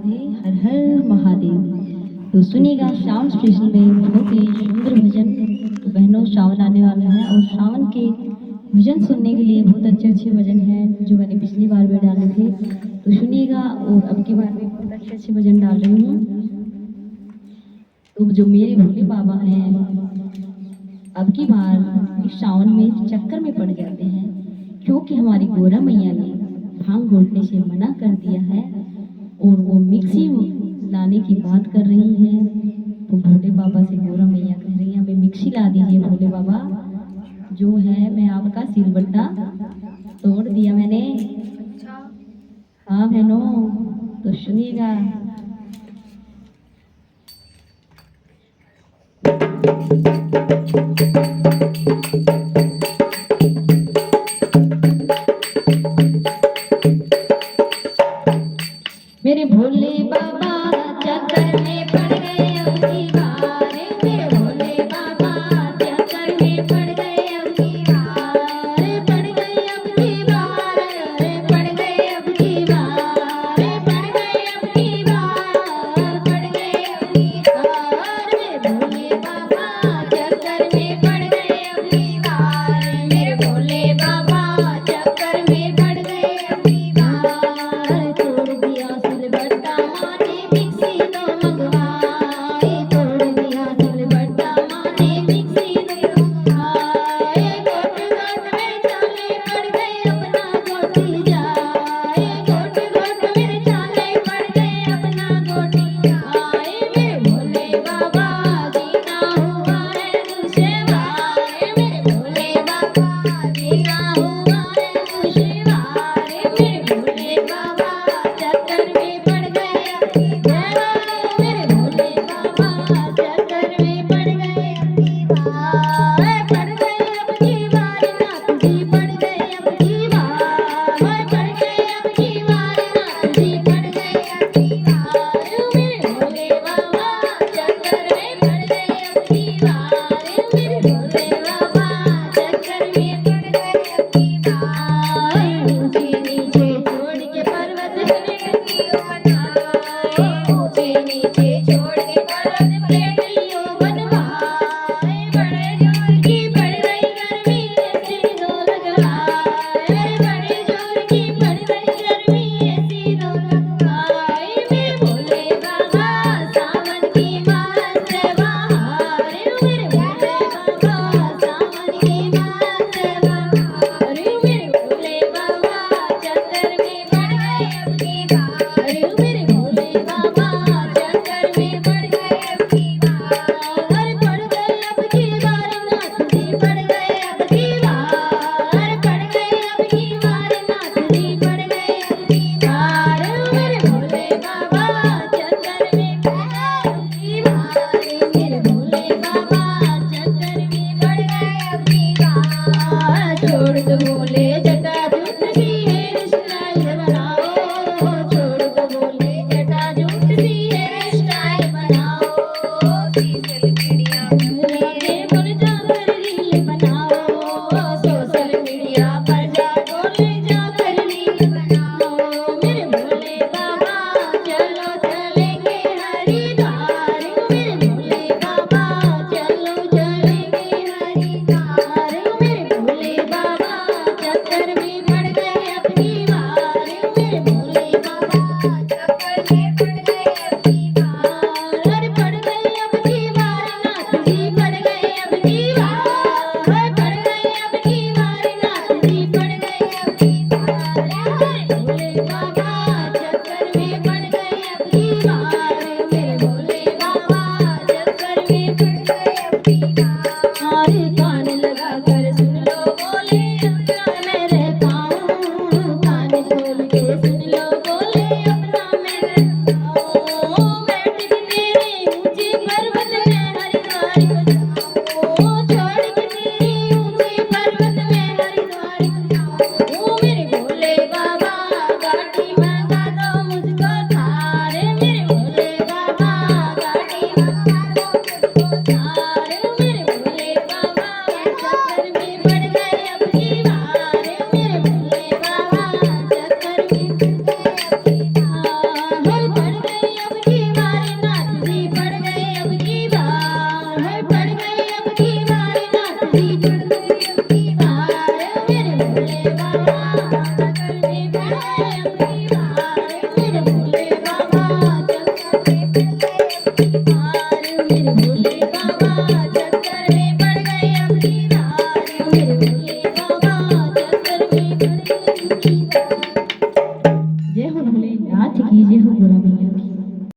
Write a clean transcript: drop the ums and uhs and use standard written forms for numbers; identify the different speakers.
Speaker 1: हर हर महादेव। तो सुनिएगा श्याम स्टेशन में बहुत ही सुंदर भजन। तो बहनों, श्रावण आने वाला है और श्रावण के भजन सुनने के लिए बहुत अच्छे अच्छे भजन हैं जो मैंने पिछली बार भी डाले थे। तो सुनिएगा, और अब की बार भी बहुत अच्छे अच्छे भजन डाल रही हूँ। तो जो मेरे भोले बाबा हैं, अब की बार इस श्रावण में चक्कर में पड़ जाते हैं, क्योंकि हमारी गोरा मैया ने भांग घोटने से मना कर दिया है और वो मिक्सी लाने की बात कर रही है। तो भोले बाबा से गोरा मैया कह रही है, हमें मिक्सी ला दीजिए भोले बाबा, जो है मैं आपका सिलबट्टा तोड़ दिया मैंने। हाँ बहनों, तो सुनिएगा। मेरे भोले बाबा चक्कर में पड़ गए अब की बार, मेरे भोले बाबा चक्कर में पड़ गए अब की बार, पड़ गए अब की बार, पड़ गए अब की बार, पड़ गए अब की बार, पड़ गए अब की बार। मेरे भोले बाबा चक्कर में पड़ गए अब की बार, मेरे भोले बाबा चक्कर में पड़ गए अब की बार। तोड़ दिया सिलबट्टा माने मिक्सी दो मंगवाए, तोड़ दिया सिलबट्टा माने मिक्सी दो मंगवाए। गोट गोट में चाले पड़ गए अपना गोटी जाए, गोट गोट में चाले पड़ गए अपना गोटी जाए। मेरे भोले बाबा जीना हुआ है दुश्वार, मेरे भोले बाबा जीना हुआ है दुश्वार। मेरे भोले बाबा चक्कर में पड़ गए अब की बार, मेरे भोले बाबा चक्कर में पड़ गए अब की बार, पड़ गए अब की बार नाथ जी, पड़ गए अब की बार, पड़ गए अब की बार नाथ जी, पड़ गए अब की बार। मेरे भोले बाबा चक्कर में पड़ गए अब की बार, मेरे भोले बाबा चक्कर में पड़ गए अब की बार। ऊंचे नीचे छोड़ के पर्वत पे डलियों बनवाए, ऊंचे नीचे छोड़ के पर्वत पे डलियों बनवाए। बड़े जोर की पड़ गई गर्मी ऐसी दो लगवाए, बड़े जोर की पड़ गई गर्मी ऐसी दो लगवाए। मेरे भोले बाबा सावन की मास है बहार, मेरे भोले बाबा सावन की मास है बहार। मेरे भोले बाबा चक्कर में पड़ गए अब की बार, मेरे भोले बाबा चक्कर में पड़ गए अब की बार, पड़ गए अब की बार नाथ जी, पड़ गए अब की बार, पड़ गए अब की बार नाथ जी, पड़ गए अब की बार। मेरे भोले बाबा चक्कर में पड़ गए अब की बार, मेरे भोले बाबा चक्कर में पड़ गए अब की बार। छोड़ दो भोले जटाजूट सी हेयर स्टाइल बनाओ, छोड़ दो भोले जटाजूट सी हेयर स्टाइल बनाओ। सोशल मीडिया पर जाकर रील बनाओ, सोशल मीडिया पर जाकर रील बनाओ। मेरे भोले बाबा चलो चलेंगे हरिद्वार, मेरे भोले बाबा चलो चलेंगे हरिद्वार। मेरे भोले बाबा चक्कर में पड़ गए अब की बार, मेरे भोले बाबा चक्कर में पड़ गए अब की बार, पड़ गए अब की बार नाथ जी, पड़ गए अब की बार, पड़ गए अब की बार नाथ जी, पड़ गए अब की बार। मेरे भोले बाबा चक्कर में पड़ गए अब की बार, मेरे भोले बाबा चक्कर में पड़ गए अब की बार। कान लगा कर सुन लो बोले अपना मैं रहता हूँ, कान खोल के सुन लो बोले अपना मैं रहता